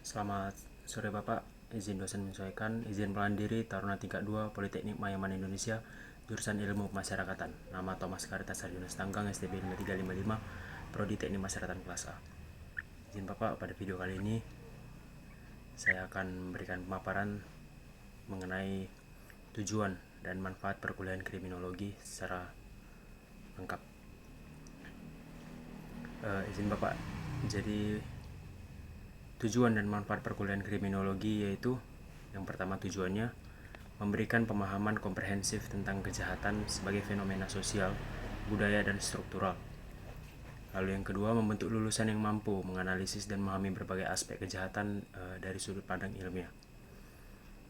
Selamat sore Bapak, izin dosen menyesuaikan, izin pelandiri Taruna tingkat 2 Politeknik Mayaman Indonesia, jurusan Ilmu Pemasyarakatan. Nama Thomas Karitas Sarjuna Tanggang, STB 5355, Prodi Teknik Masyarakatan kelas A. Izin Bapak, pada video kali ini saya akan memberikan pemaparan mengenai tujuan dan manfaat perkuliahan kriminologi secara lengkap. Izin Bapak, jadi tujuan dan manfaat perkuliahan kriminologi yaitu yang pertama, tujuannya memberikan pemahaman komprehensif tentang kejahatan sebagai fenomena sosial, budaya, dan struktural. Lalu yang kedua, membentuk lulusan yang mampu menganalisis dan memahami berbagai aspek kejahatan dari sudut pandang ilmiah.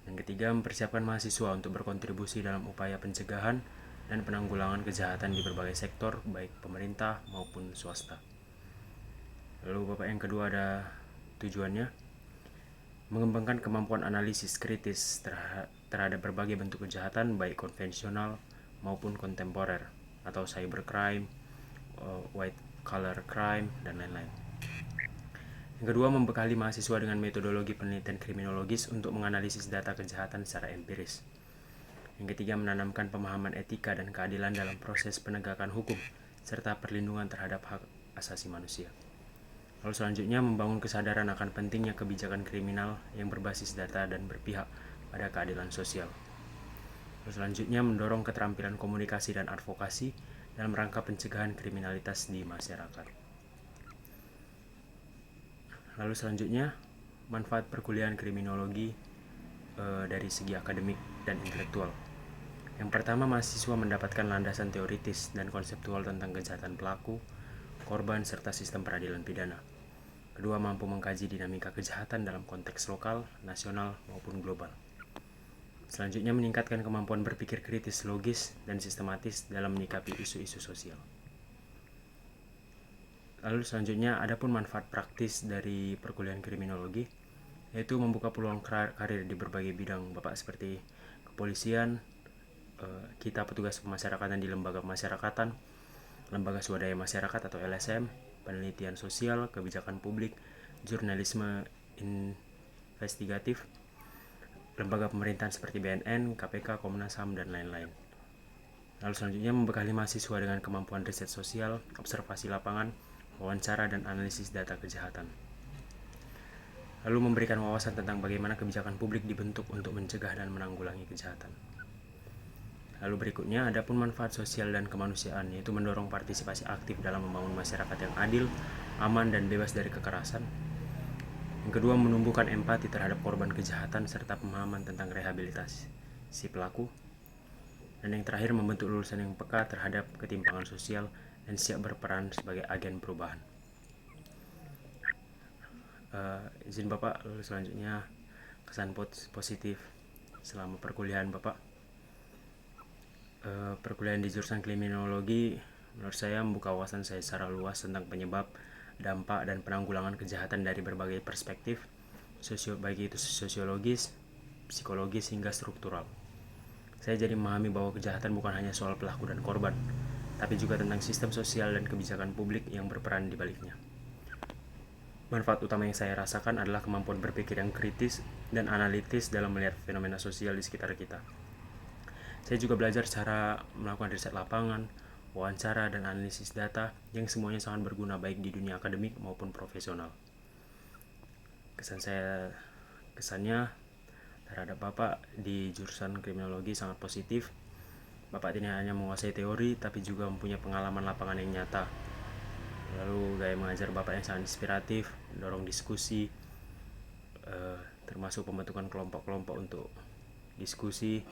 Yang ketiga, mempersiapkan mahasiswa untuk berkontribusi dalam upaya pencegahan dan penanggulangan kejahatan di berbagai sektor, baik pemerintah maupun swasta. Lalu Bapak, yang kedua ada tujuannya mengembangkan kemampuan analisis kritis terhadap berbagai bentuk kejahatan, baik konvensional maupun kontemporer atau cybercrime, white collar crime, dan lain-lain. Yang kedua, membekali mahasiswa dengan metodologi penelitian kriminologis untuk menganalisis data kejahatan secara empiris. Yang ketiga, menanamkan pemahaman etika dan keadilan dalam proses penegakan hukum serta perlindungan terhadap hak asasi manusia. Lalu selanjutnya, membangun kesadaran akan pentingnya kebijakan kriminal yang berbasis data dan berpihak pada keadilan sosial. Lalu selanjutnya, mendorong keterampilan komunikasi dan advokasi dalam rangka pencegahan kriminalitas di masyarakat. Lalu selanjutnya, manfaat perkuliahan kriminologi dari segi akademik dan intelektual. Yang pertama, mahasiswa mendapatkan landasan teoritis dan konseptual tentang kejahatan pelaku, korban, serta sistem peradilan pidana. Kedua, mampu mengkaji dinamika kejahatan dalam konteks lokal, nasional, maupun global. Selanjutnya, meningkatkan kemampuan berpikir kritis, logis, dan sistematis dalam menyikapi isu-isu sosial. Lalu selanjutnya, ada pun manfaat praktis dari perkuliahan kriminologi, yaitu membuka peluang karir di berbagai bidang Bapak, seperti kepolisian, kita petugas pemasyarakatan di lembaga pemasyarakatan, lembaga swadaya masyarakat atau LSM, penelitian sosial, kebijakan publik, jurnalisme investigatif, lembaga pemerintahan seperti BNN, KPK, Komnas HAM, dan lain-lain. Lalu selanjutnya, membekali mahasiswa dengan kemampuan riset sosial, observasi lapangan, wawancara, dan analisis data kejahatan. Lalu memberikan wawasan tentang bagaimana kebijakan publik dibentuk untuk mencegah dan menanggulangi kejahatan. Lalu berikutnya, ada pun manfaat sosial dan kemanusiaan, yaitu mendorong partisipasi aktif dalam membangun masyarakat yang adil, aman, dan bebas dari kekerasan. Yang kedua, menumbuhkan empati terhadap korban kejahatan serta pemahaman tentang rehabilitasi si pelaku. Dan yang terakhir, membentuk lulusan yang peka terhadap ketimpangan sosial dan siap berperan sebagai agen perubahan. Izin Bapak, lalu selanjutnya kesan positif selama perkuliahan Bapak. Perkuliahan di jurusan kriminologi menurut saya membuka wawasan saya secara luas tentang penyebab, dampak, dan penanggulangan kejahatan dari berbagai perspektif, baik itu sosiologis, psikologis, hingga struktural. Saya jadi memahami bahwa kejahatan bukan hanya soal pelaku dan korban, tapi juga tentang sistem sosial dan kebijakan publik yang berperan di baliknya. Manfaat utama yang saya rasakan adalah kemampuan berpikir yang kritis dan analitis dalam melihat fenomena sosial di sekitar kita. Saya juga belajar cara melakukan riset lapangan, wawancara, dan analisis data yang semuanya sangat berguna baik di dunia akademik maupun profesional. Kesannya terhadap Bapak di jurusan kriminologi sangat positif. Bapak tidak hanya menguasai teori, tapi juga mempunyai pengalaman lapangan yang nyata. Lalu gaya mengajar Bapak yang sangat inspiratif, mendorong diskusi, termasuk pembentukan kelompok-kelompok untuk diskusi,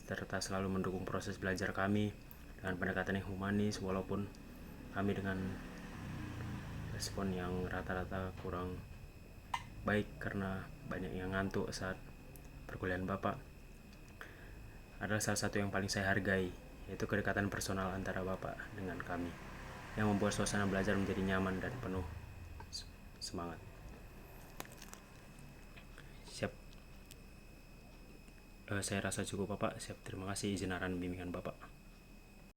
serta selalu mendukung proses belajar kami dengan pendekatan yang humanis, walaupun kami dengan respon yang rata-rata kurang baik karena banyak yang ngantuk saat perkuliahan Bapak. Adalah salah satu yang paling saya hargai, yaitu kedekatan personal antara Bapak dengan kami yang membuat suasana belajar menjadi nyaman dan penuh semangat. Siap. Saya rasa cukup Bapak. Siap. Terima kasih izin arahan bimbingan Bapak.